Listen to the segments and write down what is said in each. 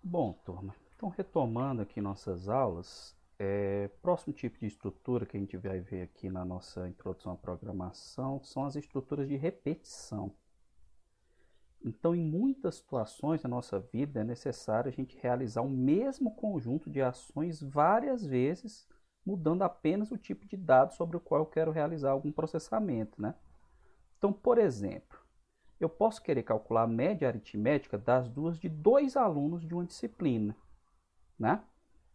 Bom, turma, então retomando aqui nossas aulas, próximo tipo de estrutura que a gente vai ver aqui na nossa introdução à programação são as estruturas de repetição. Então, em muitas situações da nossa vida é necessário a gente realizar o mesmo conjunto de ações várias vezes, mudando apenas o tipo de dado sobre o qual eu quero realizar algum processamento, né? Então, por exemplo, eu posso querer calcular a média aritmética das duas de dois alunos de uma disciplina, né?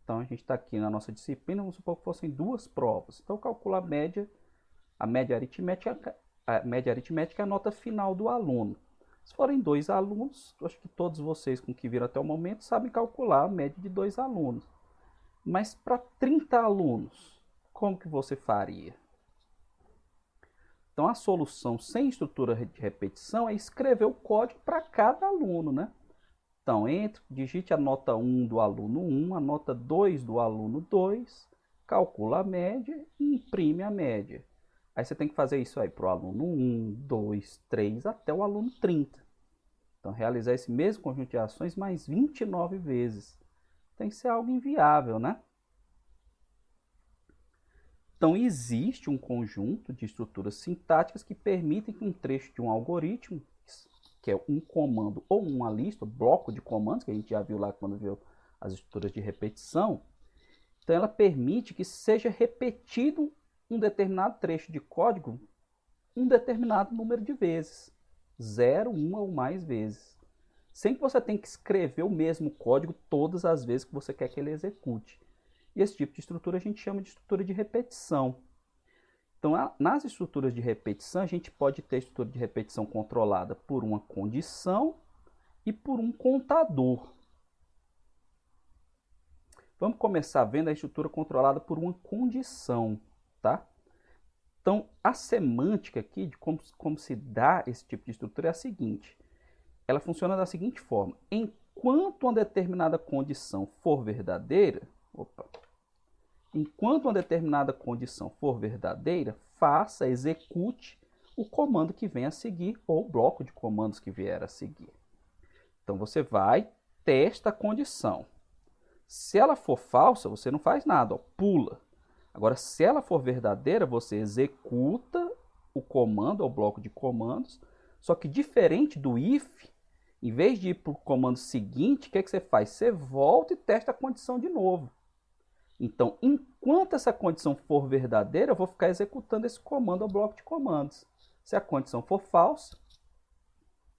Então, a gente está aqui na nossa disciplina, vamos supor que fossem duas provas. Então, eu calculo a média aritmética é a nota final do aluno. Se forem dois alunos, acho que todos vocês com que viram até o momento sabem calcular a média de dois alunos. Mas para 30 alunos, como que você faria? Então, a solução sem estrutura de repetição é escrever o código para cada aluno, né? Então, digite a nota 1 do aluno 1, a nota 2 do aluno 2, calcula a média e imprime a média. Aí você tem que fazer isso aí para o aluno 1, 2, 3, até o aluno 30. Então, realizar esse mesmo conjunto de ações mais 29 vezes. Tem que ser algo inviável, né? Então, existe um conjunto de estruturas sintáticas que permitem que um trecho de um algoritmo, que é um comando ou uma lista, bloco de comandos, que a gente já viu lá quando viu as estruturas de repetição, então ela permite que seja repetido um determinado trecho de código um determinado número de vezes, 0, 1 ou mais vezes, sem que você tenha que escrever o mesmo código todas as vezes que você quer que ele execute. E esse tipo de estrutura a gente chama de estrutura de repetição. Então, nas estruturas de repetição, a gente pode ter estrutura de repetição controlada por uma condição e por um contador. Vamos começar vendo a estrutura controlada por uma condição, tá? Então, a semântica aqui de como se dá esse tipo de estrutura é a seguinte. Ela funciona da seguinte forma. Enquanto uma determinada condição for verdadeira, enquanto uma determinada condição for verdadeira, faça, execute o comando que vem a seguir ou o bloco de comandos que vier a seguir. Então, você vai, testa a condição. Se ela for falsa, você não faz nada, ó, pula. Agora, se ela for verdadeira, você executa o comando, ou bloco de comandos, só que diferente do if, em vez de ir para o comando seguinte, o que você faz? Você volta e testa a condição de novo. Então, enquanto essa condição for verdadeira, eu vou ficar executando esse comando ou bloco de comandos. Se a condição for falsa,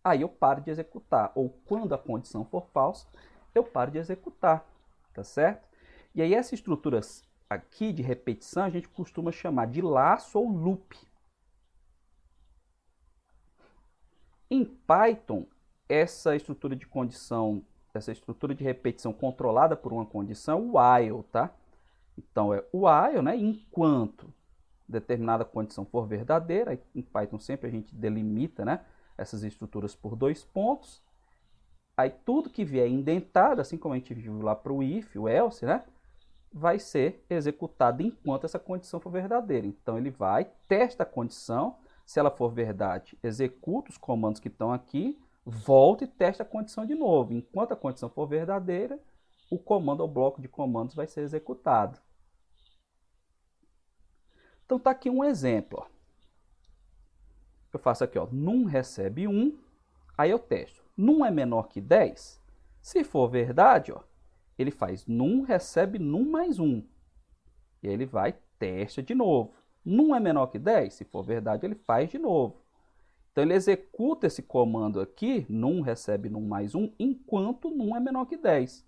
aí eu paro de executar. Ou quando a condição for falsa, eu paro de executar. Tá certo? E aí essa estrutura aqui de repetição a gente costuma chamar de laço ou loop. Em Python, essa estrutura de condição, essa estrutura de repetição controlada por uma condição, while, tá? Então é while, né? Enquanto determinada condição for verdadeira, em Python sempre a gente delimita, né, essas estruturas por dois pontos. Aí tudo que vier indentado, assim como a gente viu lá para o if, o else, né, vai ser executado enquanto essa condição for verdadeira. Então ele vai, testa a condição, se ela for verdade, executa os comandos que estão aqui, volta e testa a condição de novo. Enquanto a condição for verdadeira, o comando ou bloco de comandos vai ser executado. Então tá aqui um exemplo. Ó. Eu faço aqui, ó, num recebe 1, aí eu testo. Num é menor que 10? Se for verdade, ó, ele faz num recebe num mais 1. E aí ele vai, testa de novo. Num é menor que 10? Se for verdade, ele faz de novo. Então ele executa esse comando aqui, num recebe num mais 1, enquanto num é menor que 10.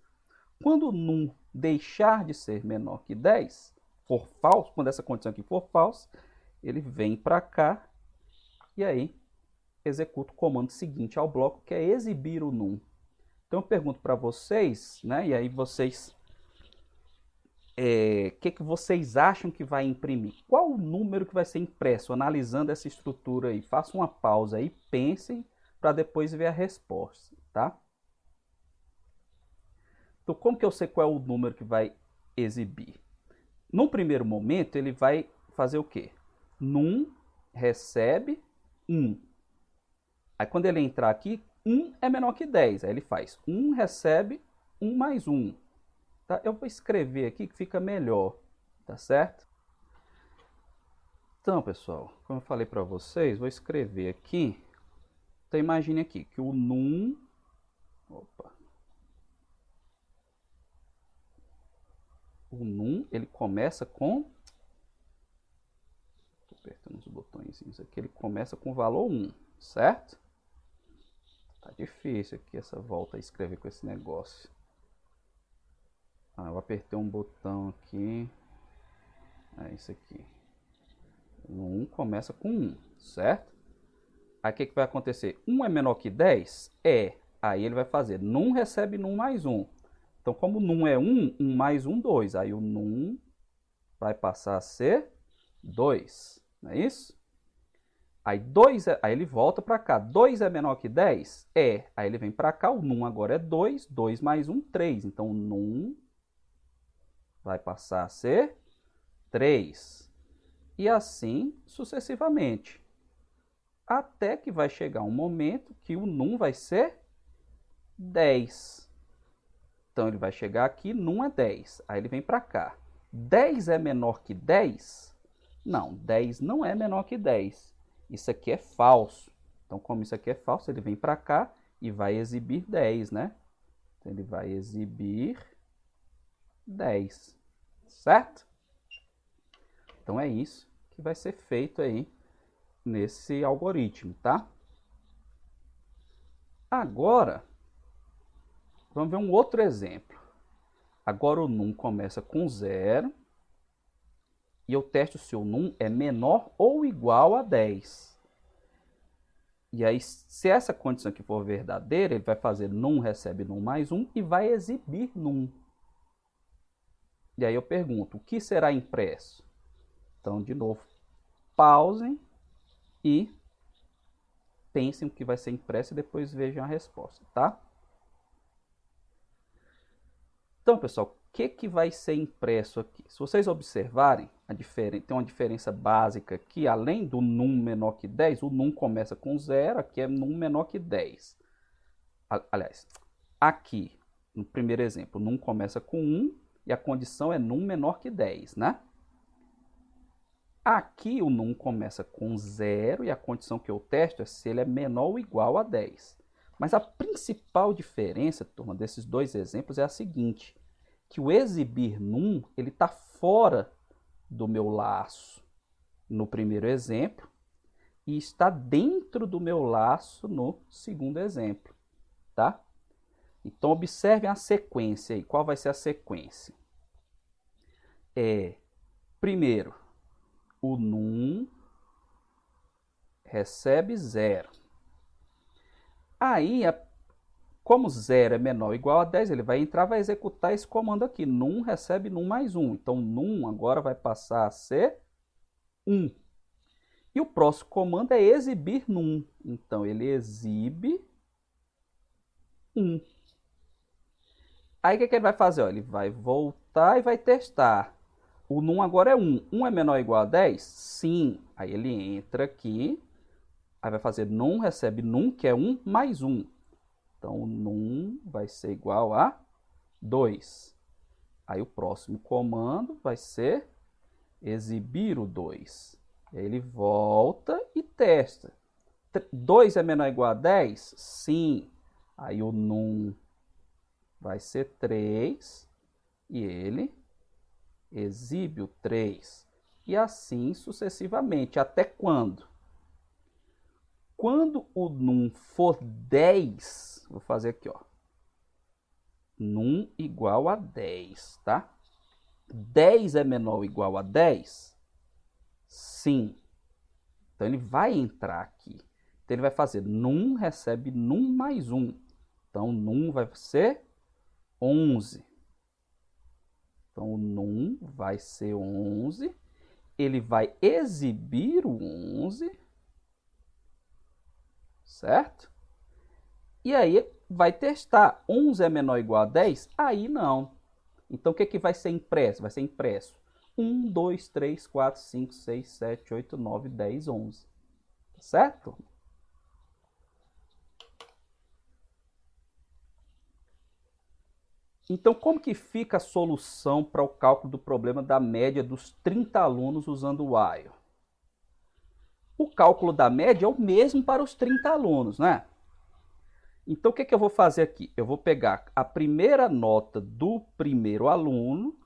Quando num deixar de ser menor que 10, for falso, quando essa condição aqui for falsa, ele vem para cá e aí executa o comando seguinte ao bloco, que é exibir o num. Então eu pergunto para vocês, né, e aí vocês, que vocês acham que vai imprimir? Qual o número que vai ser impresso? Analisando essa estrutura aí, faça uma pausa aí, pensem, para depois ver a resposta, tá? Então como que eu sei qual é o número que vai exibir? No primeiro momento, ele vai fazer o quê? Num recebe 1. Aí quando ele entrar aqui, 1 é menor que 10. Aí ele faz 1 recebe 1 mais 1. Tá? Eu vou escrever aqui que fica melhor, tá certo? Então, pessoal, como eu falei para vocês, vou escrever aqui. Então, imagine aqui que o num... Opa! O num, ele começa com... Estou apertando os botõezinhos aqui. Ele começa com o valor 1, certo? Tá difícil aqui essa volta a escrever com esse negócio. Eu apertei um botão aqui. É isso aqui. O 1 começa com 1, certo? Aí o que vai acontecer? 1 é menor que 10? É. Aí ele vai fazer num recebe num mais 1. Então, como num é 1, 1 mais 1, 2. Aí o num vai passar a ser 2. Não é isso? Aí, 2 aí ele volta para cá. 2 é menor que 10? É. Aí ele vem para cá. O num agora é 2. 2 mais 1, 3. Então, o num vai passar a ser 3. E assim sucessivamente. Até que vai chegar um momento que o num vai ser 10. Então, ele vai chegar aqui, num é 10. Aí ele vem para cá. 10 é menor que 10? Não, 10 não é menor que 10. Isso aqui é falso. Então, como isso aqui é falso, ele vem para cá e vai exibir 10, né? Então, ele vai exibir 10. Certo? Então, é isso que vai ser feito aí nesse algoritmo, tá? Agora, vamos ver um outro exemplo. Agora o num começa com 0 e eu testo se o num é menor ou igual a 10. E aí, se essa condição aqui for verdadeira, ele vai fazer num recebe num mais 1 e vai exibir num. E aí eu pergunto, o que será impresso? Então, de novo, pausem e pensem o que vai ser impresso e depois vejam a resposta, tá? Então, pessoal, o que vai ser impresso aqui? Se vocês observarem, tem uma diferença básica aqui. Além do num menor que 10, o num começa com 0, aqui é num menor que 10. Aliás, aqui, no primeiro exemplo, o num começa com 1 e a condição é num menor que 10, né? Aqui o num começa com 0 e a condição que eu testo é se ele é menor ou igual a 10. Mas a principal diferença, turma, desses dois exemplos é a seguinte, que o exibir num, ele está fora do meu laço no primeiro exemplo e está dentro do meu laço no segundo exemplo, tá? Então, observem a sequência aí. Qual vai ser a sequência? Primeiro, o num recebe 0. Aí, como 0 é menor ou igual a 10, ele vai entrar e vai executar esse comando aqui. Num recebe num mais 1. Então, num agora vai passar a ser 1. E o próximo comando é exibir num. Então, ele exibe 1. Aí, o que ele vai fazer? Ele vai voltar e vai testar. O num agora é 1. 1 é menor ou igual a 10? Sim. Aí, ele entra aqui. Aí, vai fazer num recebe num, que é 1 mais 1. Então, o num vai ser igual a 2. Aí, o próximo comando vai ser exibir o 2. E aí, ele volta e testa. 2 é menor ou igual a 10? Sim. Aí, o num vai ser 3 e ele exibe o 3. E assim sucessivamente. Até quando? Quando o num for 10, vou fazer aqui, ó. Num igual a 10, tá? 10 é menor ou igual a 10? Sim. Então, ele vai entrar aqui. Então, ele vai fazer num recebe num mais 1. Então, num vai ser 11. Então, o num vai ser 11. Ele vai exibir o 11. Certo? E aí vai testar. 11 é menor ou igual a 10? Aí não. Então, o que vai ser impresso? Vai ser impresso 1, 2, 3, 4, 5, 6, 7, 8, 9, 10, 11. Certo? Então, como que fica a solução para o cálculo do problema da média dos 30 alunos usando o while? O cálculo da média é o mesmo para os 30 alunos, né? Então, o que eu vou fazer aqui? Eu vou pegar a primeira nota do primeiro aluno,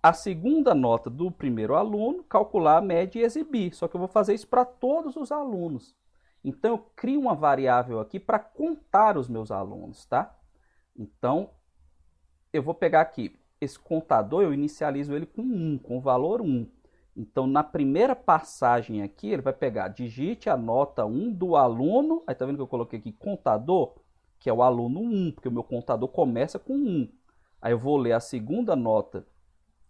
a segunda nota do primeiro aluno, calcular a média e exibir. Só que eu vou fazer isso para todos os alunos. Então, eu crio uma variável aqui para contar os meus alunos, tá? Então, eu vou pegar aqui, esse contador, eu inicializo ele com 1, com o valor 1. Então, na primeira passagem aqui, ele vai pegar, digite a nota 1 do aluno, aí tá vendo que eu coloquei aqui contador, que é o aluno 1, porque o meu contador começa com 1. Aí eu vou ler a segunda nota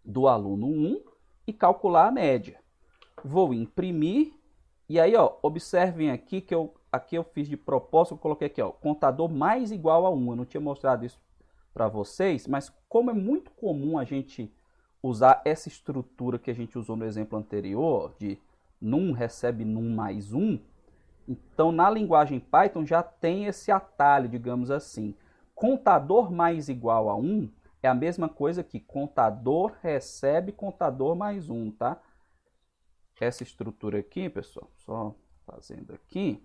do aluno 1 e calcular a média. Vou imprimir, e aí, ó, observem aqui que eu fiz de propósito, eu coloquei aqui, ó, contador mais igual a 1. Eu não tinha mostrado isso para vocês, mas como é muito comum a gente usar essa estrutura que a gente usou no exemplo anterior, de num recebe num mais 1, então na linguagem Python já tem esse atalho, digamos assim. Contador mais igual a 1 é a mesma coisa que contador recebe contador mais 1, tá? Essa estrutura aqui, pessoal, só fazendo aqui,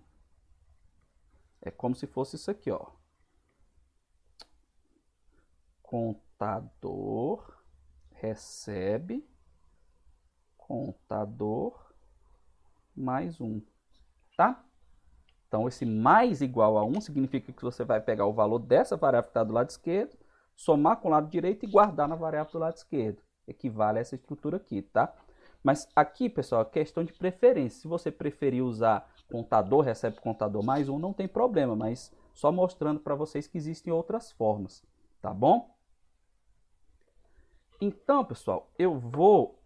é como se fosse isso aqui, ó. Contador recebe contador mais 1, tá? Então, esse mais igual a 1 significa que você vai pegar o valor dessa variável que está do lado esquerdo, somar com o lado direito e guardar na variável do lado esquerdo. Equivale a essa estrutura aqui, tá? Mas aqui, pessoal, é questão de preferência. Se você preferir usar contador recebe contador mais 1, não tem problema, mas só mostrando para vocês que existem outras formas, tá bom? Então, pessoal, eu vou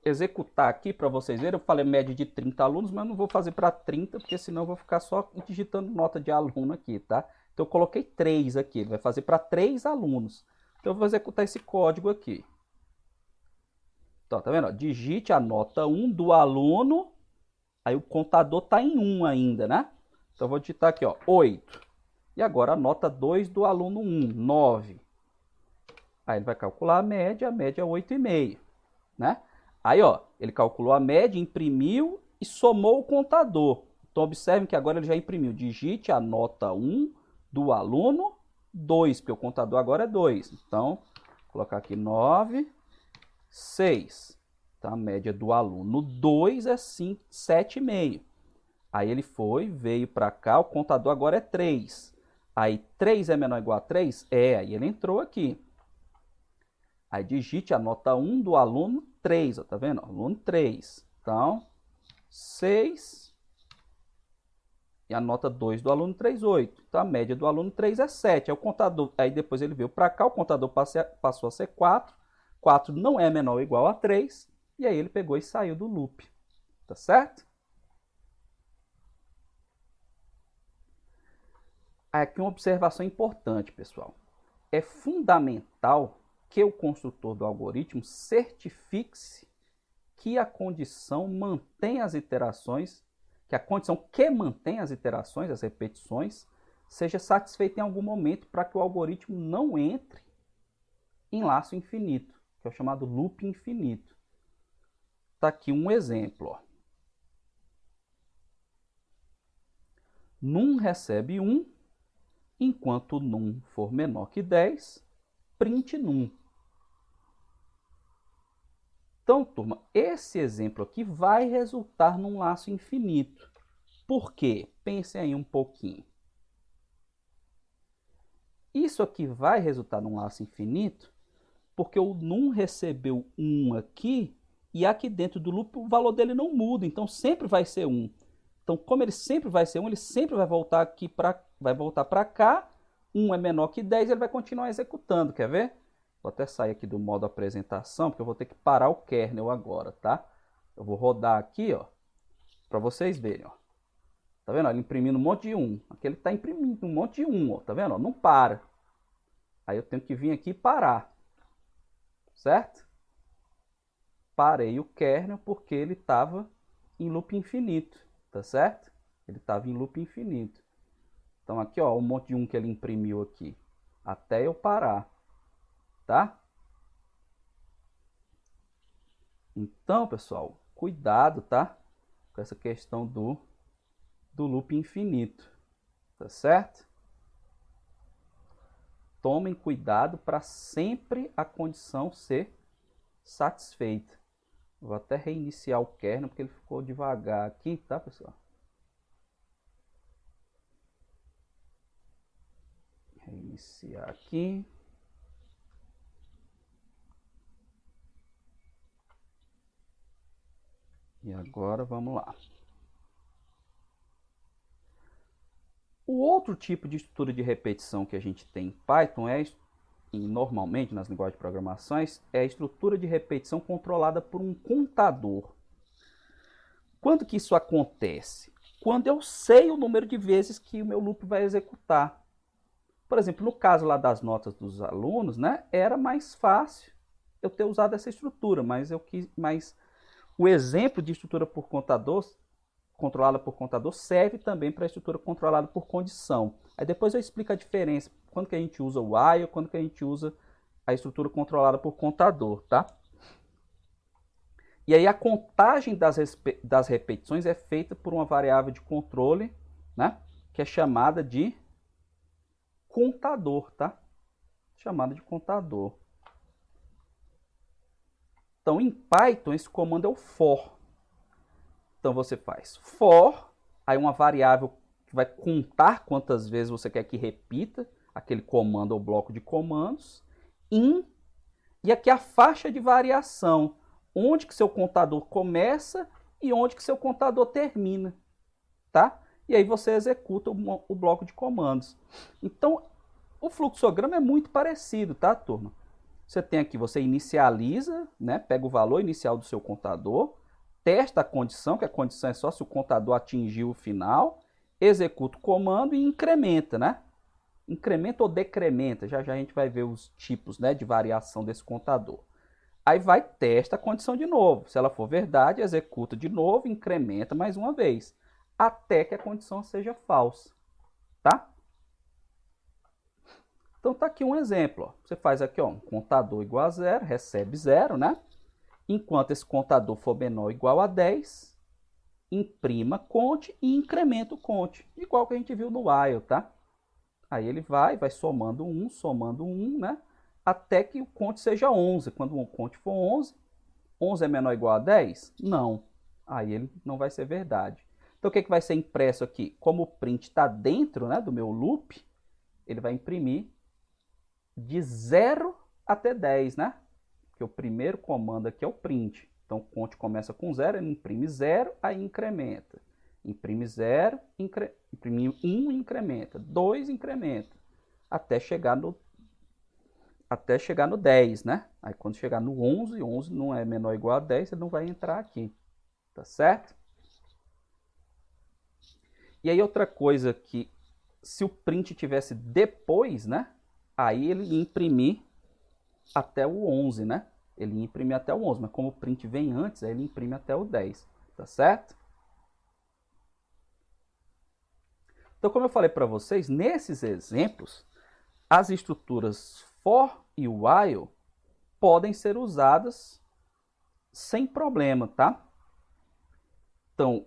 executar aqui para vocês verem. Eu falei média de 30 alunos, mas eu não vou fazer para 30, porque senão eu vou ficar só digitando nota de aluno aqui, tá? Então, eu coloquei 3 aqui. Ele vai fazer para 3 alunos. Então, eu vou executar esse código aqui. Então, tá vendo? Digite a nota 1 do aluno. Aí, o contador está em 1 ainda, né? Então, eu vou digitar aqui, ó, 8. E agora, a nota 2 do aluno 1, 9. Aí ele vai calcular a média é 8,5, né? Aí, ó, ele calculou a média, imprimiu e somou o contador. Então, observem que agora ele já imprimiu. Digite a nota 1 do aluno 2, porque o contador agora é 2. Então, vou colocar aqui 9, 6. Então, a média do aluno 2 é 7,5. Aí ele foi, veio para cá, o contador agora é 3. Aí 3 é menor ou igual a 3? É, aí ele entrou aqui. Aí digite a nota 1 do aluno 3, ó, tá vendo? Aluno 3. Então, 6 e a nota 2 do aluno 3, 8. Então, a média do aluno 3 é 7. Aí, o contador, aí depois ele veio para cá, o contador passou a ser 4. 4 não é menor ou igual a 3. E aí ele pegou e saiu do loop. Tá certo? Aqui uma observação importante, pessoal. É fundamental que o construtor do algoritmo certifique-se que a condição mantém as iterações, que a condição que mantém as iterações, as repetições, seja satisfeita em algum momento para que o algoritmo não entre em laço infinito, que é o chamado loop infinito. Está aqui um exemplo. Ó. Num recebe 1, enquanto num for menor que 10, print num. Então, turma, esse exemplo aqui vai resultar num laço infinito. Por quê? Pensem aí um pouquinho. Isso aqui vai resultar num laço infinito porque o num recebeu 1 aqui e aqui dentro do loop o valor dele não muda, então sempre vai ser 1. Então, como ele sempre vai ser 1, ele sempre vai voltar aqui para cá. 1 é menor que 10, ele vai continuar executando, quer ver? Vou até sair aqui do modo apresentação, porque eu vou ter que parar o kernel agora, tá? Eu vou rodar aqui, ó, para vocês verem, ó. Tá vendo? Ele imprimindo um monte de 1. Aqui ele está imprimindo um monte de 1, ó. Tá vendo? Não para. Aí eu tenho que vir aqui e parar. Certo? Parei o kernel porque ele estava em loop infinito. Tá certo? Ele estava em loop infinito. Então aqui, ó, um monte de 1 que ele imprimiu aqui, até eu parar, tá? Então, pessoal, cuidado, tá? Com essa questão do loop infinito, tá certo? Tomem cuidado para sempre a condição ser satisfeita. Vou até reiniciar o kernel porque ele ficou devagar aqui, tá, pessoal? Reiniciar aqui. E agora vamos lá. O outro tipo de estrutura de repetição que a gente tem em Python e normalmente nas linguagens de programações, é a estrutura de repetição controlada por um contador. Quando que isso acontece? Quando eu sei o número de vezes que o meu loop vai executar. Por exemplo, no caso lá das notas dos alunos, né, era mais fácil eu ter usado essa estrutura, mas o exemplo de estrutura por contador, controlada por contador, serve também para a estrutura controlada por condição. Aí depois eu explico a diferença, quando que a gente usa o while, quando que a gente usa a estrutura controlada por contador, tá? E aí a contagem das repetições é feita por uma variável de controle, né, que é chamada de contador, tá? Chamada de contador. Então, em Python, esse comando é o for. Então, você faz for, aí uma variável que vai contar quantas vezes você quer que repita aquele comando ou bloco de comandos, in, e aqui a faixa de variação, onde que seu contador começa e onde que seu contador termina, tá? E aí você executa o bloco de comandos. Então, o fluxograma é muito parecido, tá, turma? Você tem aqui, você inicializa, né? Pega o valor inicial do seu contador, testa a condição, que a condição é só se o contador atingiu o final, executa o comando e incrementa, né? Incrementa ou decrementa, já já a gente vai ver os tipos, né, de variação desse contador. Aí vai, testa a condição de novo. Se ela for verdade, executa de novo, incrementa mais uma vez, até que a condição seja falsa, tá? Então tá aqui um exemplo, ó. Você faz aqui, ó, um contador igual a 0, recebe 0, né? Enquanto esse contador for menor ou igual a 10, imprima conte e incrementa o conte, igual que a gente viu no while, tá? Aí ele vai somando 1, né? Até que o conte seja 11. Quando o conte for 11, 11 é menor ou igual a 10? Não. Aí ele não vai ser verdade. Então o que vai ser impresso aqui? Como o print está dentro, né, do meu loop, ele vai imprimir de 0 até 10, né? Porque o primeiro comando aqui é o print. Então o conte começa com 0, ele imprime 0, aí incrementa. Imprime 0, imprime 1, incrementa. 2, incrementa. Até chegar no 10, né? Aí quando chegar no 11, 11 não é menor ou igual a 10, ele não vai entrar aqui. Tá certo? E aí outra coisa que, se o print tivesse depois, né? Aí ele ia imprimir até o 11, né? Ele ia imprimir até o 11, mas como o print vem antes, aí ele imprime até o 10. Tá certo? Então, como eu falei para vocês, nesses exemplos, as estruturas for e while podem ser usadas sem problema, tá? Então,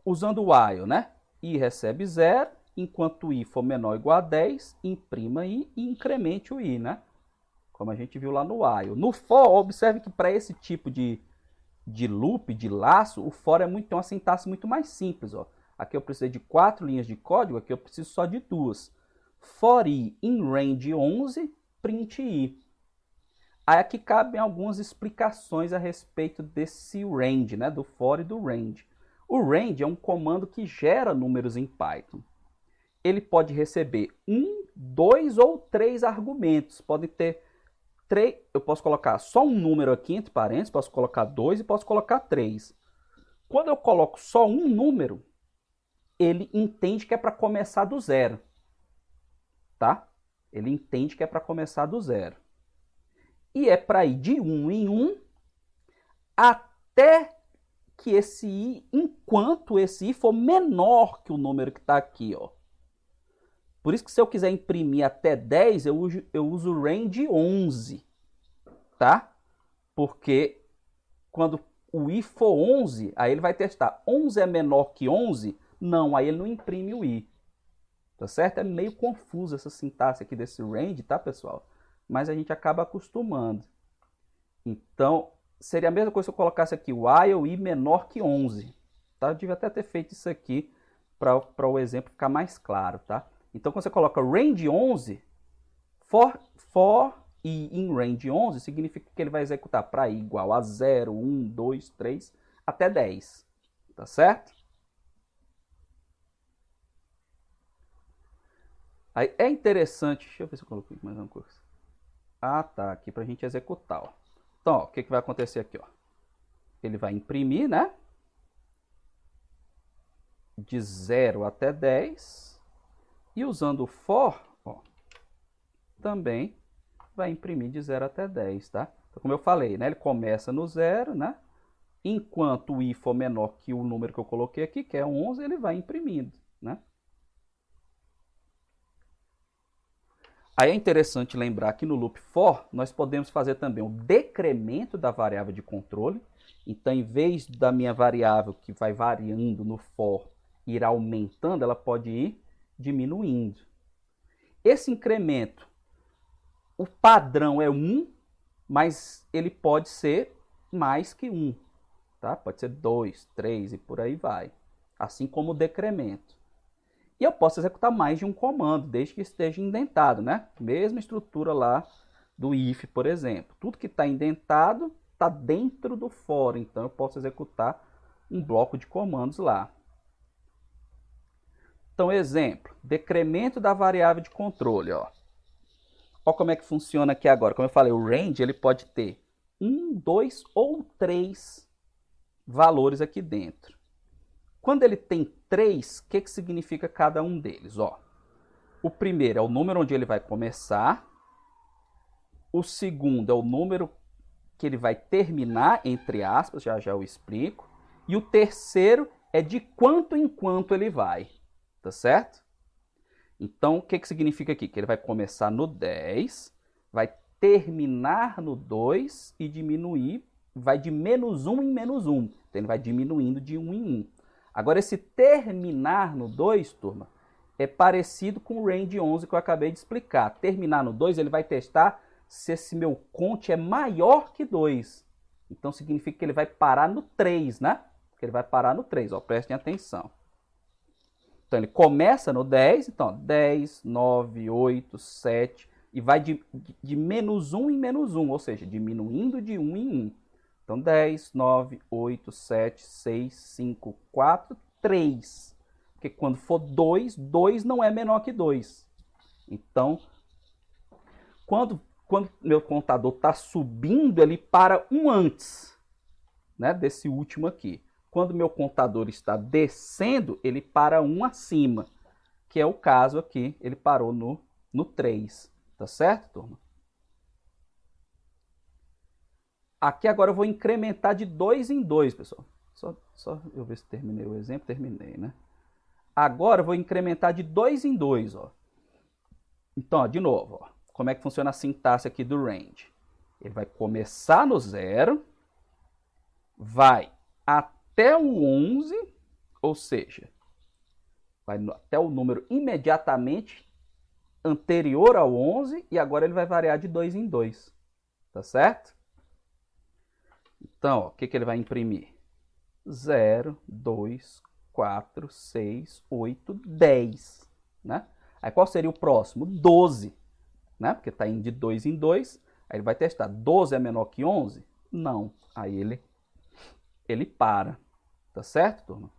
usando o while, né? I recebe 0, enquanto I for menor ou igual a 10, imprima I e incremente o I, né? Como a gente viu lá no while. No for, observe que para esse tipo de loop, de laço, o for tem uma sintaxe muito mais simples, ó. Aqui eu preciso de 4 linhas de código, aqui eu preciso só de 2. For I in range 11, print I. Aí aqui cabem algumas explicações a respeito desse range, né, do for e do range. O range é um comando que gera números em Python. Ele pode receber 1, 2 ou 3 argumentos. Pode ter 3, eu posso colocar só um número aqui entre parênteses, posso colocar 2 e posso colocar 3. Quando eu coloco só um número, ele entende que é para começar do zero, tá? Ele entende que é para começar do zero. E é para ir de 1 em 1 até que esse I, enquanto esse I for menor que o número que está aqui, ó. Por isso que se eu quiser imprimir até 10, eu uso o range 11, tá? Porque quando o i for 11, aí ele vai testar. 11 é menor que 11? Não, aí ele não imprime o i. Tá certo? É meio confuso essa sintaxe aqui desse range, tá, pessoal? Mas a gente acaba acostumando. Então, seria a mesma coisa se eu colocasse aqui while i menor que 11. Tá? Eu devia até ter feito isso aqui para o exemplo ficar mais claro, tá? Então, quando você coloca range 11, for i in range 11 significa que ele vai executar para i igual a 0, 1, 2, 3, até 10. Tá certo? Aí é interessante, deixa eu ver se eu coloquei mais uma coisa. Ah, tá, aqui para a gente executar. Ó. Então, ó, o que vai acontecer aqui? Ó? Ele vai imprimir, né? De 0 até 10. E usando o for, ó, também vai imprimir de 0 até 10, tá? Então, como eu falei, né? Ele começa no 0, né? Enquanto o i for menor que o número que eu coloquei aqui, que é 11, ele vai imprimindo, né? Aí é interessante lembrar que no loop for, nós podemos fazer também o decremento da variável de controle. Então, em vez da minha variável que vai variando no for ir aumentando, ela pode ir diminuindo. Esse incremento, o padrão é 1, mas ele pode ser mais que 1. Tá? Pode ser 2, 3 e por aí vai. Assim como o decremento. E eu posso executar mais de um comando, desde que esteja indentado, né? Mesma estrutura lá do if, por exemplo. Tudo que está indentado está dentro do for, então eu posso executar um bloco de comandos lá. Então, exemplo, decremento da variável de controle. Ó. Olha como é que funciona aqui agora. Como eu falei, o range ele pode ter 1, 2 ou 3 valores aqui dentro. Quando ele tem 3, o que significa cada um deles? Ó, o primeiro é o número onde ele vai começar. O segundo é o número que ele vai terminar, entre aspas, já eu explico. E o terceiro é de quanto em quanto ele vai. Tá certo? Então, o que significa aqui? Que ele vai começar no 10, vai terminar no 2 e diminuir, vai de menos 1 em menos 1. Então, ele vai diminuindo de 1 em 1. Agora, esse terminar no 2, turma, é parecido com o range 11 que eu acabei de explicar. Terminar no 2, ele vai testar se esse meu count é maior que 2. Então, significa que ele vai parar no 3, né? Porque ele vai parar no 3, ó, prestem atenção. Então, ele começa no 10, então, 10, 9, 8, 7, e vai de menos 1 em menos 1, ou seja, diminuindo de 1 em 1. Então, 10, 9, 8, 7, 6, 5, 4, 3. Porque quando for 2, 2 não é menor que 2. Então, quando meu contador está subindo, ele para um antes, né, desse último aqui. Quando meu contador está descendo, ele para um acima, que é o caso aqui, ele parou no 3. Tá certo, turma? Aqui agora eu vou incrementar de 2 em 2, pessoal. Só eu ver se terminei o exemplo. Terminei, né? Agora eu vou incrementar de 2 em 2, ó. Então, ó, de novo, ó, como é que funciona a sintaxe aqui do range? Ele vai começar no 0, vai até o 11, ou seja, vai até o número imediatamente anterior ao 11, e agora ele vai variar de 2 em 2, tá certo? Então, ó, o que ele vai imprimir? 0, 2, 4, 6, 8, 10, né? Aí qual seria o próximo? 12, né? Porque está indo de 2 em 2, aí ele vai testar, 12 é menor que 11? Não, aí ele para, tá certo, turma?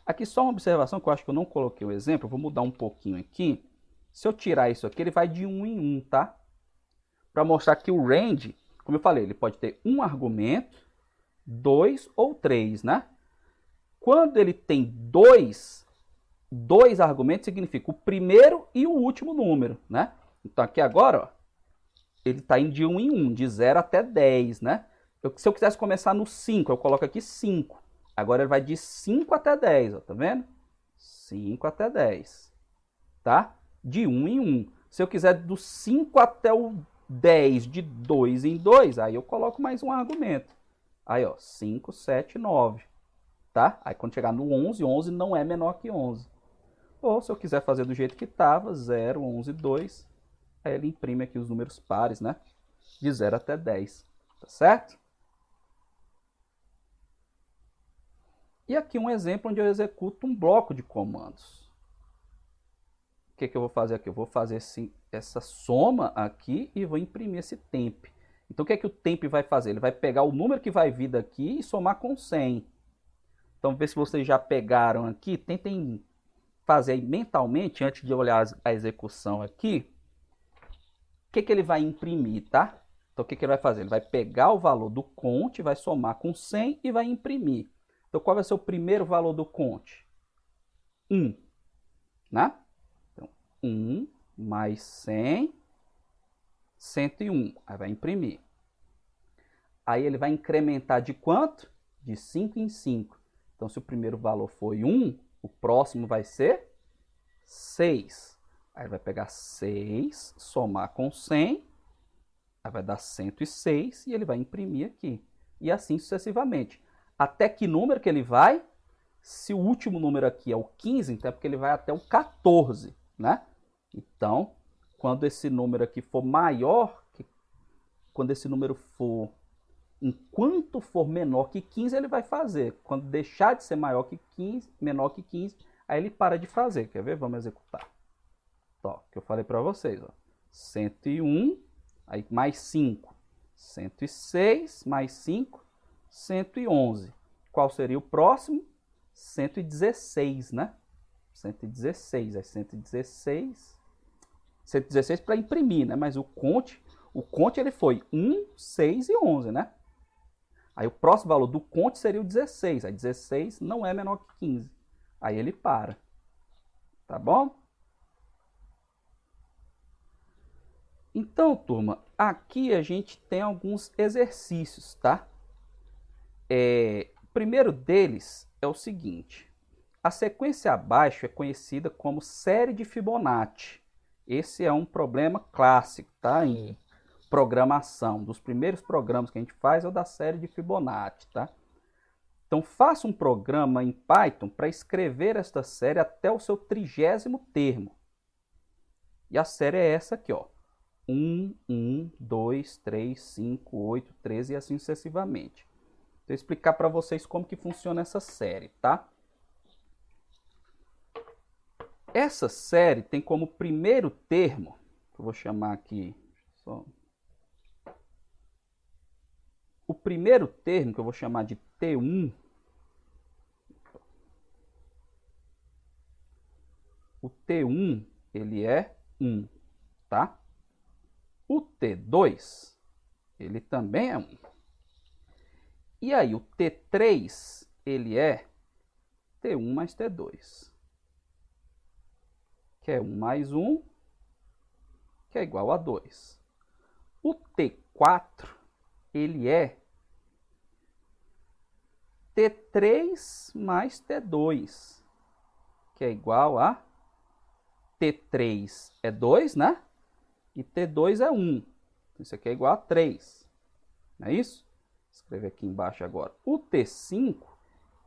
Aqui só uma observação que eu acho que eu não coloquei o exemplo, eu vou mudar um pouquinho aqui. Se eu tirar isso aqui, ele vai de 1 em 1, tá? Para mostrar que o range, como eu falei, ele pode ter um argumento, 2 ou 3, né? Quando ele tem dois argumentos, significa o primeiro e o último número, né? Então aqui agora, ó, ele está indo de 1 em 1, de 0 até 10, né? Se eu quisesse começar no 5, eu coloco aqui 5. Agora ele vai de 5 até 10, ó, tá vendo? 5 até 10, tá? de 1 em 1. Se eu quiser do 5 até o 10 de 2 em 2, aí eu coloco mais um argumento. Aí, ó, 5, 7, 9. Tá? Aí quando chegar no 11, 11 não é menor que 11. Ou se eu quiser fazer do jeito que estava, 0, 11, 2, aí ele imprime aqui os números pares, né? De 0 até 10. Tá certo? E aqui um exemplo onde eu executo um bloco de comandos. O que eu vou fazer aqui? Eu vou fazer essa soma aqui e vou imprimir esse temp. Então o que o temp vai fazer? Ele vai pegar o número que vai vir daqui e somar com 100. Então vê se vocês já pegaram aqui. Tentem fazer aí mentalmente, antes de olhar a execução aqui. O que ele vai imprimir, tá? Então o que ele vai fazer? Ele vai pegar o valor do cont, vai somar com 100 e vai imprimir. Então, qual vai ser o primeiro valor do cont? 1. Né? Então, 1 mais 100, 101. Aí vai imprimir. Aí ele vai incrementar de quanto? De 5 em 5. Então, se o primeiro valor foi 1, o próximo vai ser 6. Aí ele vai pegar 6, somar com 100, aí vai dar 106 e ele vai imprimir aqui. E assim sucessivamente. Até que número que ele vai? Se o último número aqui é o 15, então é porque ele vai até o 14, né? Então, quando esse número aqui for maior, quando esse número for, enquanto for menor que 15, ele vai fazer. Quando deixar de ser maior que 15, menor que 15, aí ele para de fazer. Quer ver? Vamos executar. Ó, que eu falei para vocês, ó. 101, aí mais 5, 106, mais 5, 111. Qual seria o próximo? 116, né? 116, é 116. 116 para imprimir, né? Mas o cont ele foi 1, 6 e 11, né? Aí o próximo valor do cont seria o 16. Aí 16 não é menor que 15. Aí ele para. Tá bom? Então, turma, aqui a gente tem alguns exercícios, tá? O primeiro deles é o seguinte. A sequência abaixo é conhecida como série de Fibonacci. Esse é um problema clássico, tá? Em programação. Um dos primeiros programas que a gente faz é o da série de Fibonacci, tá? Então, faça um programa em Python para escrever esta série até o seu 30º termo. E a série é essa aqui, ó. 1, 1, 2, 3, 5, 8, 13 e assim sucessivamente. Vou explicar para vocês como que funciona essa série, tá? Essa série tem como primeiro termo, que eu vou chamar aqui, o primeiro termo que eu vou chamar de T1, o T1 ele é 1, tá? O T2 ele também é 1. E aí o T3 ele é T1 mais T2. Que é 1 mais 1, que é igual a 2. O T4, ele é T3 mais T2, que é igual a T3 é 2, né? E T2 é 1. Então, isso aqui é igual a 3. Não é isso? Vou escrever aqui embaixo agora. O T5,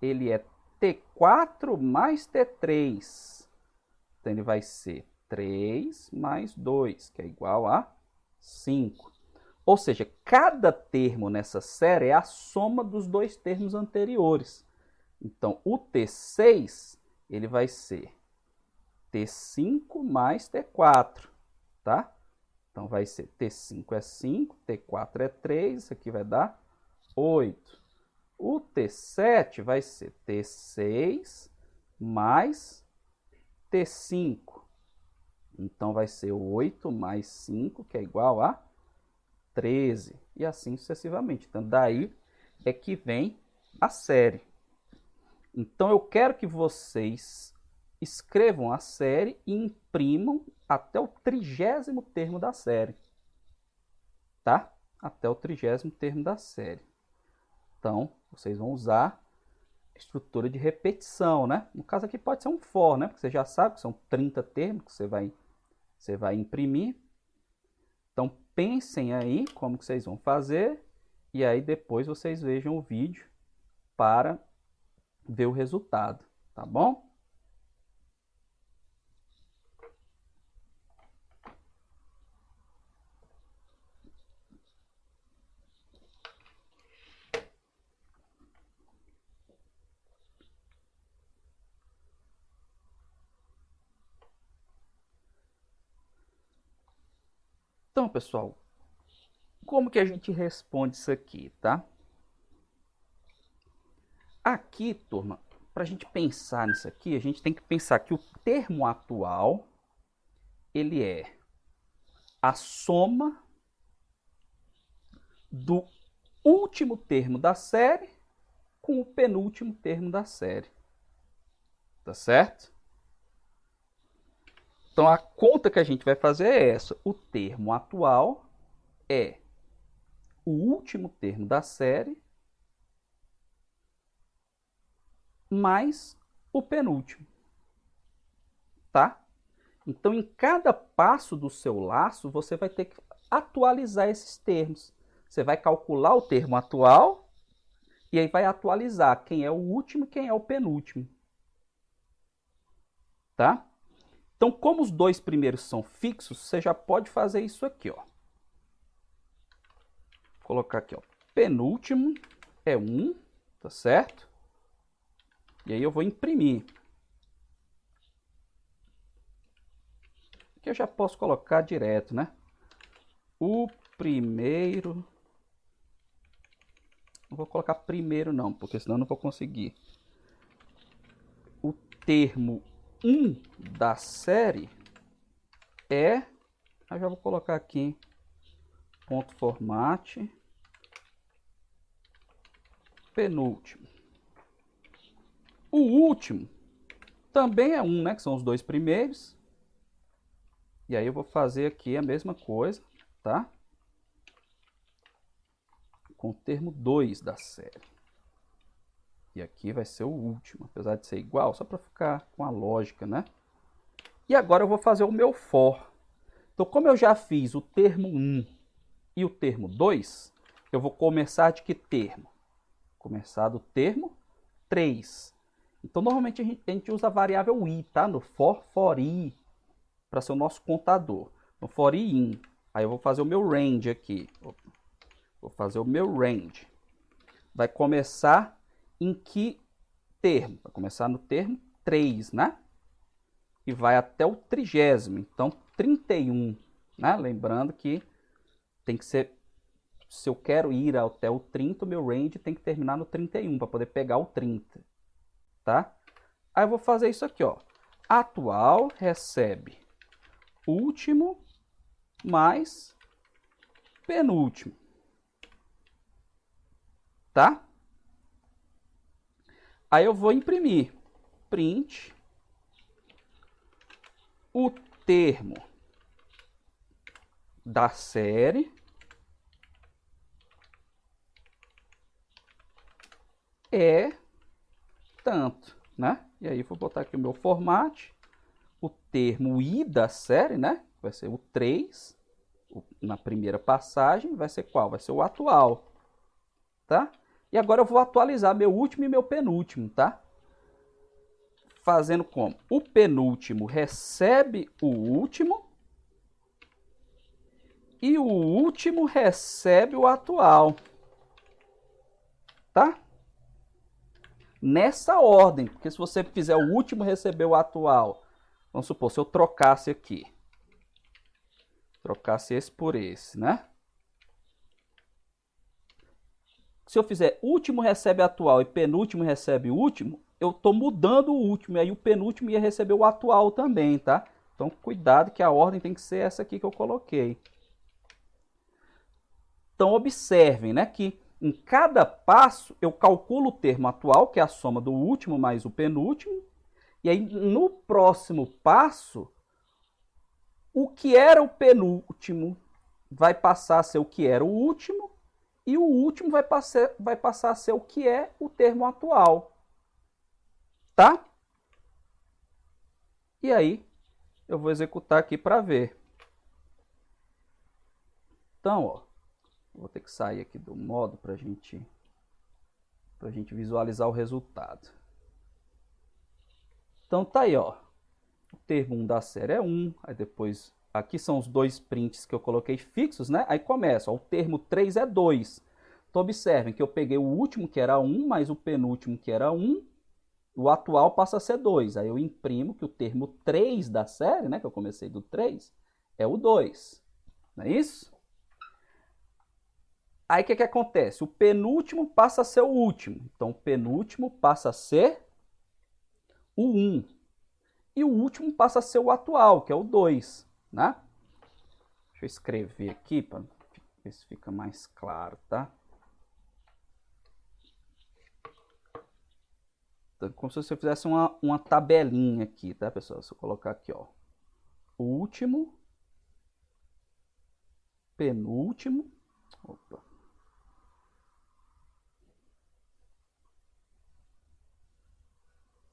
ele é T4 mais T3. Então, ele vai ser 3 mais 2, que é igual a 5. Ou seja, cada termo nessa série é a soma dos dois termos anteriores. Então, o T6 ele vai ser T5 mais T4, tá? Então, vai ser T5 é 5, T4 é 3, isso aqui vai dar 8. O T7 vai ser T6 mais T5. Então, vai ser 8 mais 5, que é igual a 13. E assim sucessivamente. Então, daí é que vem a série. Então, eu quero que vocês escrevam a série e imprimam até o 30º termo da série. Tá? Até o 30º termo da série. Então, vocês vão usar a estrutura de repetição, né? No caso aqui pode ser um for, né? Porque você já sabe que são 30 termos que você vai Você vai imprimir. Então, pensem aí como que vocês vão fazer. E aí, depois vocês vejam o vídeo para ver o resultado. Tá bom? Então, pessoal, como que a gente responde isso aqui, tá? Aqui, turma, para a gente pensar nisso aqui, a gente tem que pensar que o termo atual, ele é a soma do último termo da série com o penúltimo termo da série. Tá certo? Então, a conta que a gente vai fazer é essa. O termo atual é o último termo da série mais o penúltimo. Tá? Então, em cada passo do seu laço, você vai ter que atualizar esses termos. Você vai calcular o termo atual e aí vai atualizar quem é o último e quem é o penúltimo. Tá? Então, como os dois primeiros são fixos, você já pode fazer isso aqui, ó. Vou colocar aqui, ó. Penúltimo é 1, tá certo? E aí eu vou imprimir. Aqui eu já posso colocar direto, né? O primeiro... Não vou colocar primeiro não, porque senão eu não vou conseguir. O termo 1 da série é... Eu já vou colocar aqui, ponto format, penúltimo. O último também é 1, né? Que são os dois primeiros. E aí eu vou fazer aqui a mesma coisa, tá? Com o termo 2 da série. E aqui vai ser o último, apesar de ser igual, só para ficar com a lógica, né? E agora eu vou fazer o meu for. Então, como eu já fiz o termo 1 e o termo 2, eu vou começar de que termo? Começar do termo 3. Então, normalmente a gente usa a variável i, tá? No for i, para ser o nosso contador. No for i in. Aí eu vou fazer o meu range aqui. Vou fazer o meu range. Vai começar em que termo? Vai começar no termo 3, né? E vai até o 30º. Então, 31, né? Lembrando que tem que ser... Se eu quero ir até o 30, o meu range tem que terminar no 31, para poder pegar o 30. Tá? Aí eu vou fazer isso aqui, ó. Atual recebe último mais penúltimo. Tá? Aí eu vou imprimir. Print. O termo da série é tanto, né? E aí vou botar aqui o meu format. O termo i da série, né? Vai ser o 3. Na primeira passagem vai ser qual? Vai ser o atual. Tá? E agora eu vou atualizar meu último e meu penúltimo, tá? Fazendo como? O penúltimo recebe o último e o último recebe o atual. Tá? Nessa ordem, porque se você fizer o último receber o atual, vamos supor, se eu trocasse aqui, trocasse esse por esse, né? Se eu fizer último recebe atual e penúltimo recebe último, eu estou mudando o último, e aí o penúltimo ia receber o atual também, tá? Então, cuidado que a ordem tem que ser essa aqui que eu coloquei. Então, observem, né, que em cada passo eu calculo o termo atual, que é a soma do último mais o penúltimo, e aí no próximo passo, o que era o penúltimo vai passar a ser o que era o último, e o último vai passar a ser o que é o termo atual. Tá? E aí, Eu vou executar aqui para ver. Então, ó, vou ter que sair aqui do modo para a gente visualizar o resultado. Então tá aí, ó. O termo 1 da série é 1, aí depois aqui são os dois prints que eu coloquei fixos, né? Aí começa, ó, o termo 3 é 2. Então observem que eu peguei o último que era 1 mais o penúltimo que era 1, o atual passa a ser 2. Aí eu imprimo que o termo 3 da série, né, que eu comecei do 3, é o 2. Não é isso? Aí o que acontece? O penúltimo passa a ser o último. Então o penúltimo passa a ser o 1. E o último passa a ser o atual, que é o 2, né? Deixa eu escrever aqui para ver se fica mais claro, tá? Então, como se você fizesse uma tabelinha aqui, tá, pessoal? Se eu colocar aqui, ó, o último, penúltimo, opa,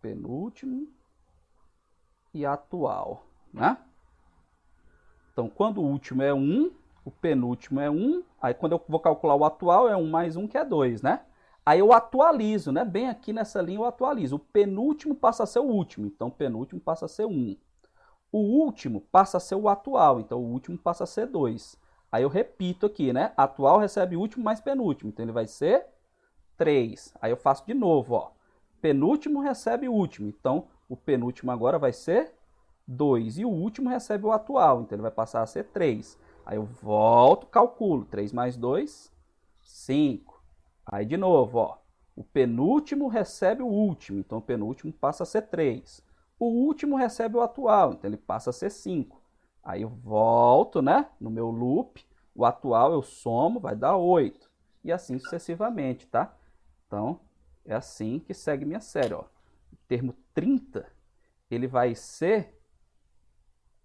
penúltimo e atual, né? Então, quando o último é 1, o penúltimo é 1, aí quando eu vou calcular o atual é 1 mais 1, que é 2, né? Aí eu atualizo, né? Bem aqui nessa linha eu atualizo. O penúltimo passa a ser o último, então o penúltimo passa a ser 1. O último passa a ser o atual, então o último passa a ser 2. Aí eu repito aqui, né? Atual recebe último mais penúltimo, então ele vai ser 3. Aí eu faço de novo, ó. Penúltimo recebe último, então o penúltimo agora vai ser 2. E o último recebe o atual, então ele vai passar a ser 3. Aí eu volto, calculo. 3 mais 2, 5. Aí de novo, ó. O penúltimo recebe o último, então o penúltimo passa a ser 3. O último recebe o atual, então ele passa a ser 5. Aí eu volto, né, no meu loop. O atual eu somo, vai dar 8. E assim sucessivamente, tá? Então, é assim que segue minha série, ó. O termo 30, ele vai ser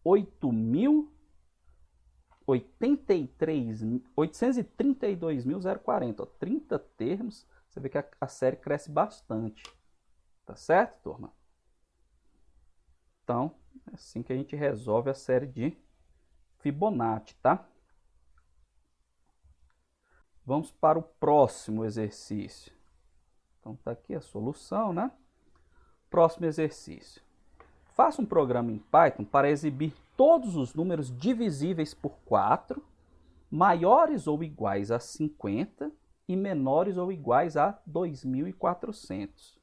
832.040, ó, 30 termos. Você vê que a série cresce bastante. Tá certo, turma? Então, é assim que a gente resolve a série de Fibonacci, tá? Vamos para o próximo exercício. Então, tá aqui a solução, né? Próximo exercício. Faça um programa em Python para exibir todos os números divisíveis por 4, maiores ou iguais a 50 e menores ou iguais a 2.400.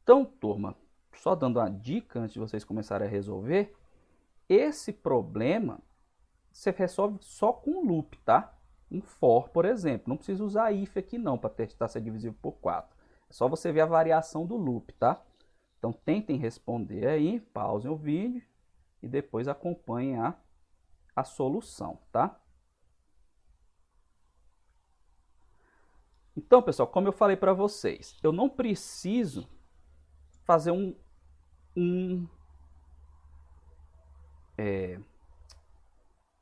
Então, turma, só dando uma dica antes de vocês começarem a resolver, esse problema você resolve só com loop, tá? Um for, por exemplo. Não precisa usar if aqui não para testar se é divisível por 4. É só você ver a variação do loop, tá? Então tentem responder aí, pausem o vídeo e depois acompanhem a solução, tá? Então, pessoal, como eu falei para vocês, eu não preciso fazer um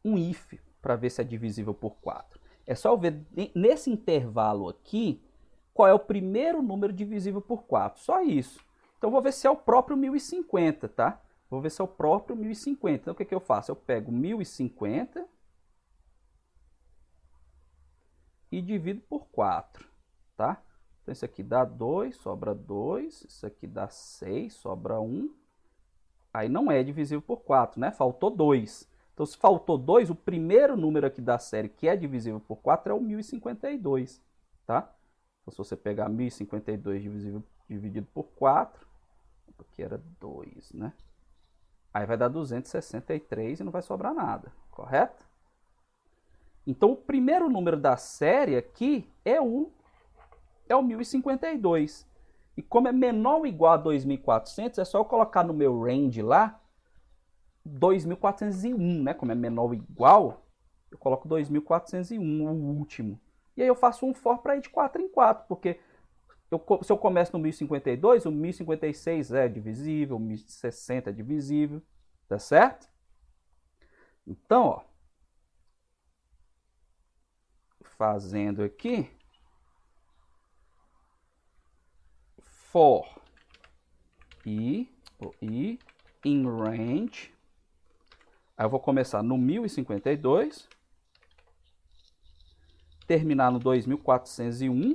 if para ver se é divisível por 4. É só eu ver nesse intervalo aqui qual é o primeiro número divisível por 4. Só isso. Então eu vou ver se é o próprio 1050, tá? Vou ver se é o próprio 1050. Então o que eu faço? Eu pego 1050 e divido por 4, tá? Então isso aqui dá 2, sobra 2. Isso aqui dá 6, sobra 1. Aí não é divisível por 4, né? Faltou 2. Então, se faltou 2, o primeiro número aqui da série que é divisível por 4 é o 1052, tá? Então, se você pegar 1052 dividido por 4, aqui era 2, né? Aí vai dar 263 e não vai sobrar nada, correto? Então, o primeiro número da série aqui é o 1052. E como é menor ou igual a 2400, é só eu colocar no meu range lá 2401, né? Como é menor ou igual, eu coloco 2401, o último. E aí eu faço um for para ir de 4 em 4, porque se eu começo no 1052, o 1056 é divisível, o 1060 é divisível, tá certo? Então, ó, fazendo aqui, for i in range. Aí eu vou começar no 1052, terminar no 2401,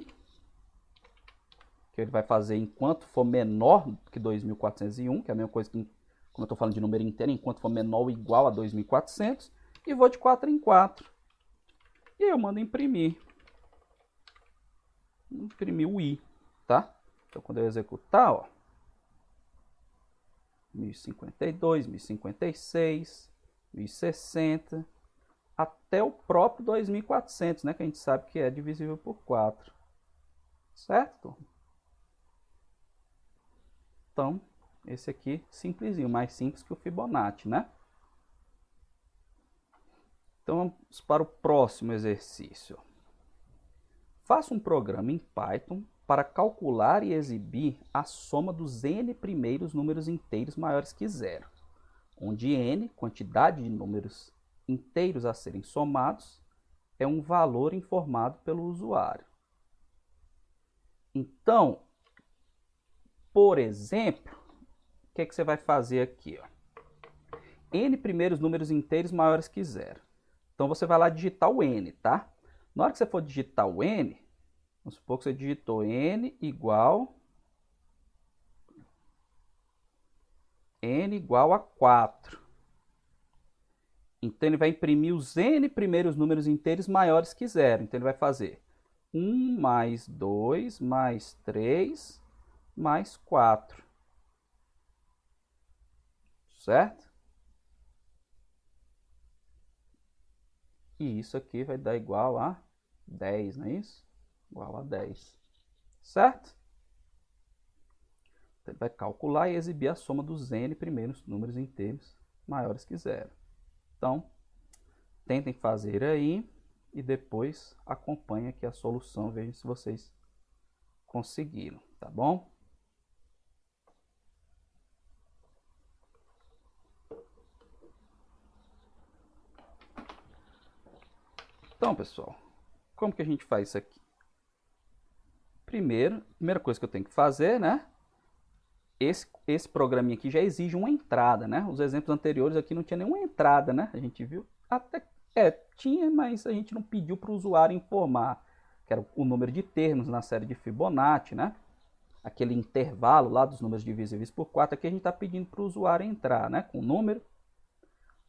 que ele vai fazer enquanto for menor que 2401, que é a mesma coisa que, como eu estou falando de número inteiro, enquanto for menor ou igual a 2400, e vou de 4 em 4. E aí eu mando imprimir. Imprimir o i, tá? Então quando eu executar, ó, 1052, 1056, 1060, até o próprio 2400, né, que a gente sabe que é divisível por 4. Certo? Então, esse aqui, simplesinho, mais simples que o Fibonacci, né? Então, vamos para o próximo exercício. Faça um programa em Python para calcular e exibir a soma dos n primeiros números inteiros maiores que zero, onde n, quantidade de números inteiros a serem somados, é um valor informado pelo usuário. Então, por exemplo, o que você vai fazer aqui? Ó? N primeiros números inteiros maiores que zero. Então, você vai lá digitar o n, tá? Na hora que você for digitar o n, vamos supor que você digitou n igual a 4. Então, ele vai imprimir os n primeiros números inteiros maiores que zero. Então, ele vai fazer 1 mais 2 mais 3 mais 4. Certo? E isso aqui vai dar igual a 10, não é isso? Igual a 10. Certo? Então, ele vai calcular e exibir a soma dos n primeiros números inteiros maiores que zero. Então, tentem fazer aí e depois acompanhem aqui a solução, vejam se vocês conseguiram, tá bom? Então, pessoal, como que a gente faz isso aqui? Primeira coisa que eu tenho que fazer, né? Esse programinha aqui já exige uma entrada, né? Os exemplos anteriores aqui não tinha nenhuma entrada, né? A gente viu, até tinha, mas a gente não pediu para o usuário informar, que era o número de termos na série de Fibonacci, né? Aquele intervalo lá dos números divisíveis por 4, aqui a gente está pedindo para o usuário entrar, né? Com o número.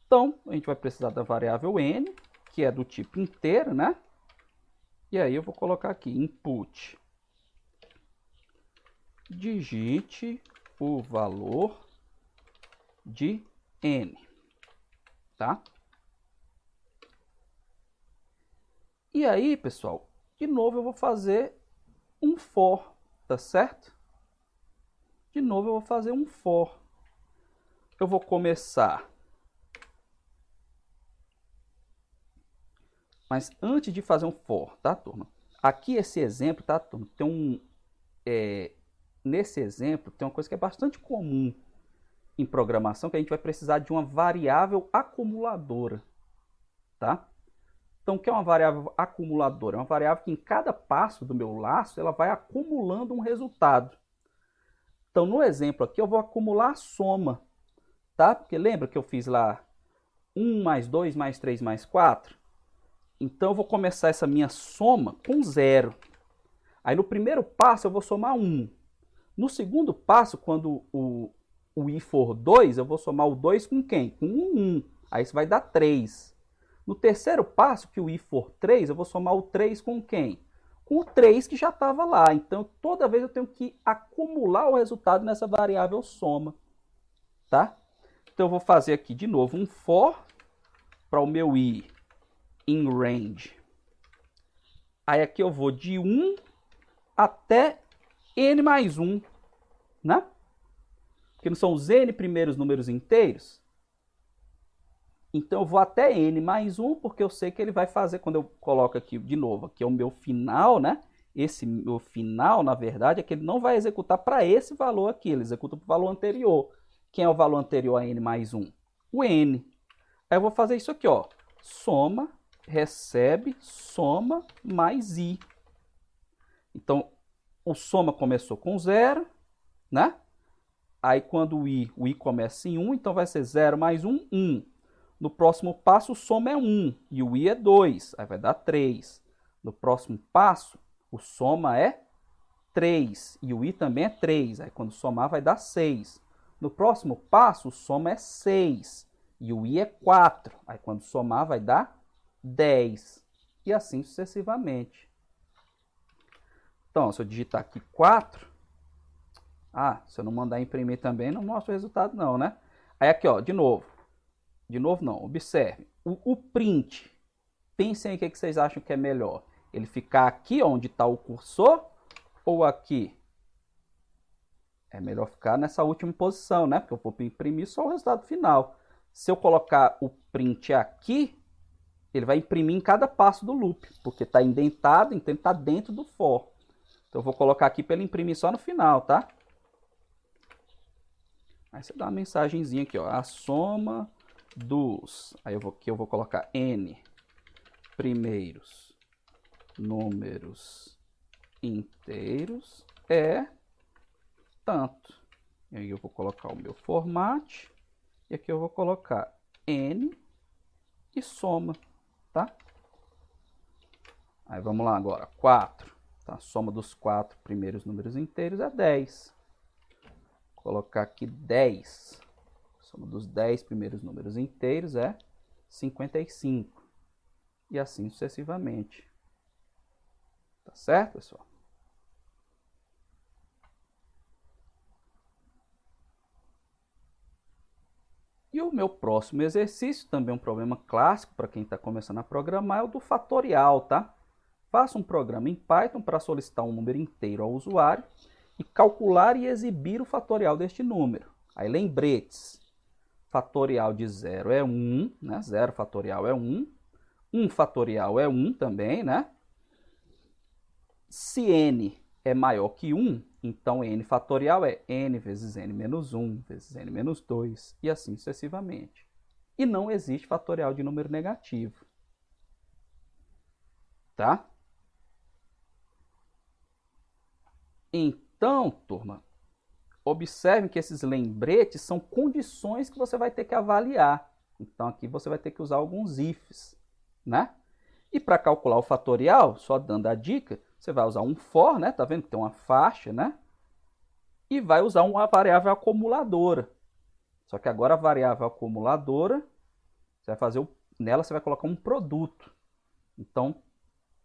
Então, a gente vai precisar da variável n, que é do tipo inteiro, né? E aí eu vou colocar aqui, input. Digite o valor de n, tá? E aí, pessoal, de novo eu vou fazer um for, tá certo? De novo eu vou fazer um for. Eu vou começar. Mas antes de fazer um for, tá, turma? Aqui esse exemplo, tá, turma? Tem nesse exemplo tem uma coisa que é bastante comum em programação, que a gente vai precisar de uma variável acumuladora, tá? Então, o que é uma variável acumuladora? É uma variável que em cada passo do meu laço, ela vai acumulando um resultado. Então, no exemplo aqui, eu vou acumular a soma, tá? Porque lembra que eu fiz lá 1 mais 2 mais 3 mais 4? Então, eu vou começar essa minha soma com 0. Aí, no primeiro passo, eu vou somar 1. No segundo passo, quando o i for 2, eu vou somar o 2 com quem? Com o 1. Aí, isso vai dar 3. No terceiro passo, que o i for 3, eu vou somar o 3 com quem? Com o 3 que já estava lá. Então, toda vez eu tenho que acumular o resultado nessa variável soma. Tá? Então, eu vou fazer aqui de novo um for para o meu i in range. Aí, aqui eu vou de 1 até n mais 1. Né? Porque não são os n primeiros números inteiros? Então, eu vou até n mais 1, porque eu sei que ele vai fazer, quando eu coloco aqui de novo, aqui é o meu final, né? Esse meu final, na verdade, é que ele não vai executar para esse valor aqui, ele executa para o valor anterior. Quem é o valor anterior a n mais 1? O n. Aí eu vou fazer isso aqui, ó. Soma, recebe, soma, mais i. Então, o soma começou com 0, né? Aí quando o i começa em 1, então vai ser 0 mais 1, 1. No próximo passo, o soma é 1 e o i é 2, aí vai dar 3. No próximo passo, o soma é 3 e o i também é 3, aí quando somar vai dar 6. No próximo passo, o soma é 6 e o i é 4, aí quando somar vai dar 10 e assim sucessivamente. Então, se eu digitar aqui 4, se eu não mandar imprimir também, não mostra o resultado não, né? Aí aqui, ó, de novo não, observe, o print, pensem aí o que vocês acham que é melhor, ele ficar aqui onde está o cursor ou aqui? É melhor ficar nessa última posição, né? Porque eu vou imprimir só o resultado final. Se eu colocar o print aqui, ele vai imprimir em cada passo do loop, porque está indentado, então ele está dentro do for. Então eu vou colocar aqui para ele imprimir só no final, tá? Aí você dá uma mensagenzinha aqui, ó, a soma dos... Aí eu vou colocar n primeiros números inteiros é tanto. E aí eu vou colocar o meu format e aqui eu vou colocar n e soma, tá? Aí vamos lá agora, 4. Tá? A soma dos 4 primeiros números inteiros é 10. Vou colocar aqui 10. A soma dos 10 primeiros números inteiros é 55. E assim sucessivamente. Tá certo, pessoal? E o meu próximo exercício, também um problema clássico para quem está começando a programar, é o do fatorial, tá? Faça um programa em Python para solicitar um número inteiro ao usuário e calcular e exibir o fatorial deste número. Aí lembretes, fatorial de 0 é 1, né? 0 fatorial é 1. 1 fatorial é 1 também, né? Se n é maior que 1, então n fatorial é n vezes n menos 1, vezes n menos 2, e assim sucessivamente. E não existe fatorial de número negativo. Tá? Então, turma, observem que esses lembretes são condições que você vai ter que avaliar. Então, aqui você vai ter que usar alguns ifs, né? E para calcular o fatorial, só dando a dica, você vai usar um for, né? Tá vendo que tem uma faixa, né? E vai usar uma variável acumuladora. Só que agora a variável acumuladora, você vai fazer nela você vai colocar um produto. Então,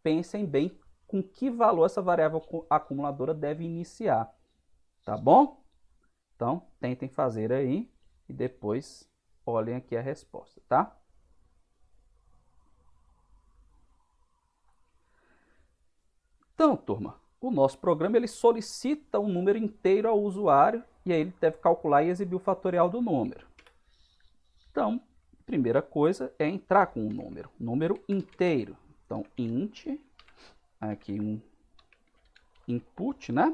pensem bem com que valor essa variável acumuladora deve iniciar. Tá bom? Então, tentem fazer aí e depois olhem aqui a resposta, tá? Então, turma, o nosso programa ele solicita um número inteiro ao usuário e aí ele deve calcular e exibir o fatorial do número. Então, a primeira coisa é entrar com um número inteiro. Então, int, aqui um input, né?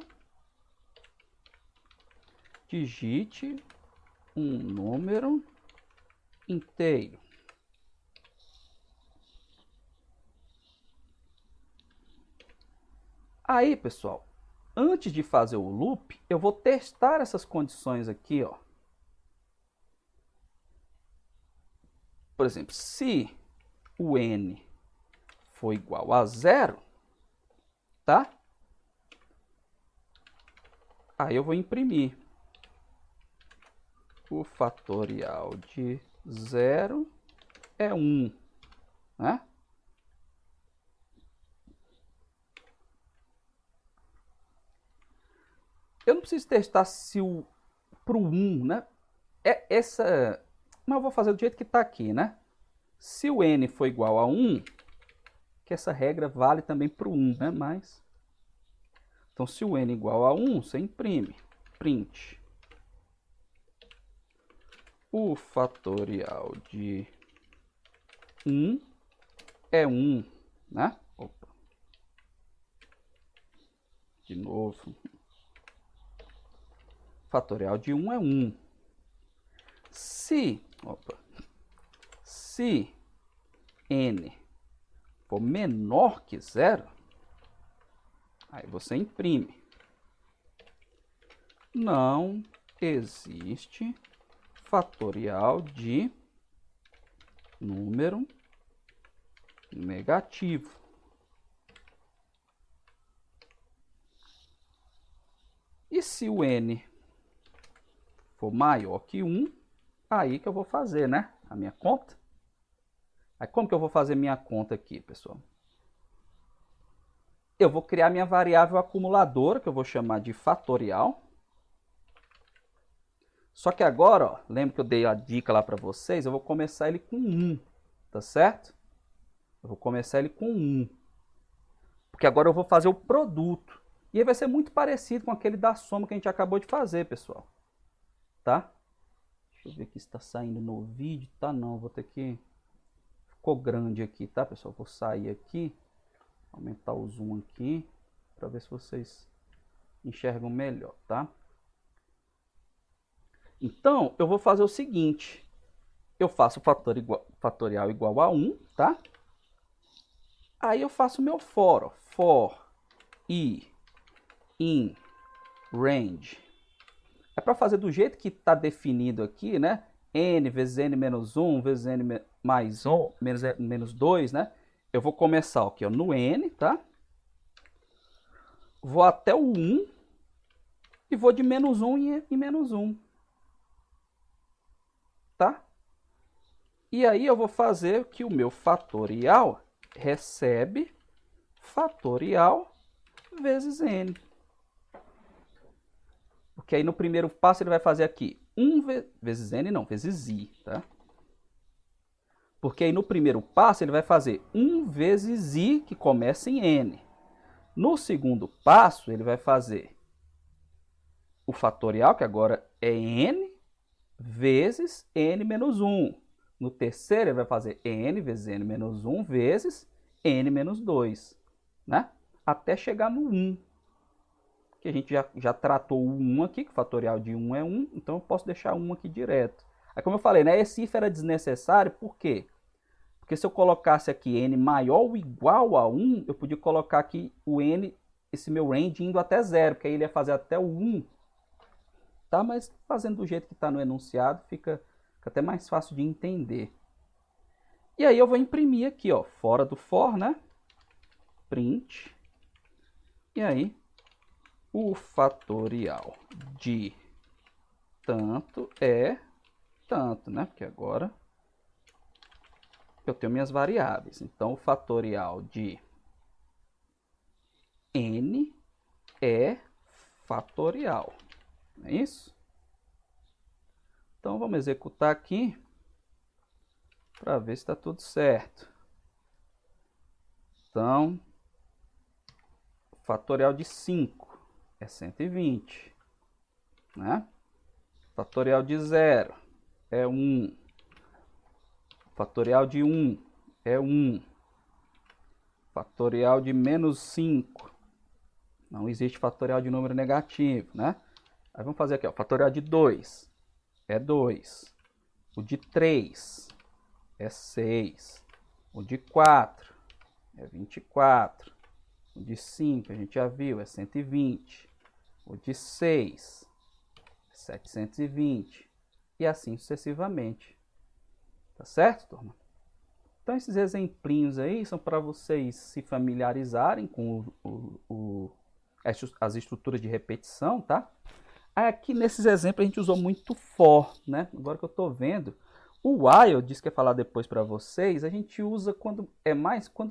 Digite um número inteiro. Aí, pessoal, antes de fazer o loop, eu vou testar essas condições aqui, ó. Por exemplo, se o n for igual a 0, tá? Aí eu vou imprimir o fatorial de 0 é 1, né? Eu não preciso testar se o para o 1, né? Mas eu vou fazer do jeito que está aqui, né? Se o n for igual a 1, que essa regra vale também para o 1, né? Mas, então, se o n é igual a 1, você imprime. Print. O fatorial de 1 é 1, né? Opa. De novo. Fatorial de 1 é 1. Se n for menor que 0, aí você imprime. Não existe fatorial de número negativo. E se o n for maior que 1, aí que eu vou fazer, né, a minha conta. Aí como que eu vou fazer minha conta aqui, pessoal? Eu vou criar minha variável acumuladora, que eu vou chamar de fatorial. Só que agora, ó, lembra que eu dei a dica lá para vocês? Eu vou começar ele com 1, tá certo? Eu vou começar ele com 1. Porque agora eu vou fazer o produto. E ele vai ser muito parecido com aquele da soma que a gente acabou de fazer, pessoal. Tá? Deixa eu ver aqui se está saindo no vídeo. Tá não, vou ter que... Ficou grande aqui, tá, pessoal? Vou sair aqui. Aumentar o zoom aqui. Para ver se vocês enxergam melhor, tá? Então, eu vou fazer o seguinte. Eu faço o fatorial igual a 1, tá? Aí eu faço o meu for, ó. For i in range. É para fazer do jeito que está definido aqui, né? N vezes n menos 1 vezes n mais 1 menos 2, né? Eu vou começar aqui, ó, no n, tá? Vou até o 1 e vou de menos 1 em menos 1. Tá? E aí eu vou fazer que o meu fatorial recebe fatorial vezes n. Porque aí no primeiro passo ele vai fazer aqui 1 vezes n, não, vezes i, tá? Porque aí no primeiro passo ele vai fazer 1 vezes i, que começa em n. No segundo passo ele vai fazer o fatorial, que agora é n, vezes n menos 1. No terceiro ele vai fazer n vezes n menos 1 vezes n menos 2, né? Até chegar no 1. Que a gente já tratou o 1 aqui, que o fatorial de 1 é 1, então eu posso deixar 1 aqui direto. Aí como eu falei, né, esse if era desnecessário, por quê? Porque se eu colocasse aqui n maior ou igual a 1, eu podia colocar aqui o n, esse meu range indo até 0, porque aí ele ia fazer até o 1. Tá? Mas fazendo do jeito que está no enunciado, fica até mais fácil de entender. E aí eu vou imprimir aqui, ó, fora do for, né? Print. E aí, o fatorial de tanto é tanto, né? Porque agora eu tenho minhas variáveis. Então, o fatorial de n é fatorial. Não é isso? Então, vamos executar aqui para ver se está tudo certo. Então, o fatorial de 5 é 120. Né? Fatorial de 0 é 1. Fatorial de 1 é 1. Fatorial de menos 5. Não existe fatorial de número negativo, né? Aí vamos fazer aqui, ó. Fatorial de 2 é 2. O de 3 é 6. O de 4 é 24. O de 5 a gente já viu, é 120. O de 6 é 720. E assim sucessivamente. Tá certo, turma? Então esses exemplinhos aí são para vocês se familiarizarem com as estruturas de repetição, tá? Aqui nesses exemplos a gente usou muito for, né? Agora que eu estou vendo, o while, eu disse que ia falar depois para vocês, a gente usa quando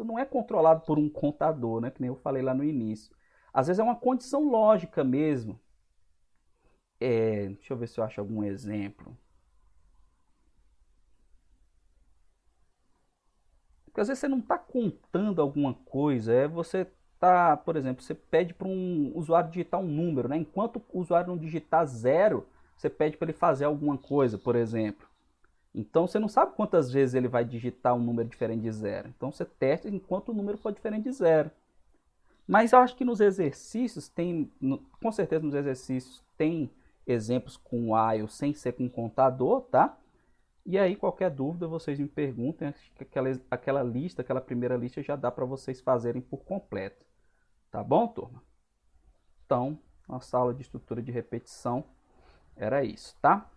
não é controlado por um contador, né? Que nem eu falei lá no início. Às vezes é uma condição lógica mesmo. Deixa eu ver se eu acho algum exemplo. Porque às vezes você não está contando alguma coisa, você tá, por exemplo, você pede para um usuário digitar um número, né? Enquanto o usuário não digitar 0, você pede para ele fazer alguma coisa, por exemplo. Então você não sabe quantas vezes ele vai digitar um número diferente de 0. Então você testa enquanto o número for diferente de 0. Mas eu acho que nos exercícios com certeza nos exercícios tem exemplos com while sem ser com contador, tá? E aí, qualquer dúvida, vocês me perguntem. Acho que aquela lista, aquela primeira lista já dá para vocês fazerem por completo. Tá bom, turma? Então, nossa aula de estrutura de repetição Era isso, tá?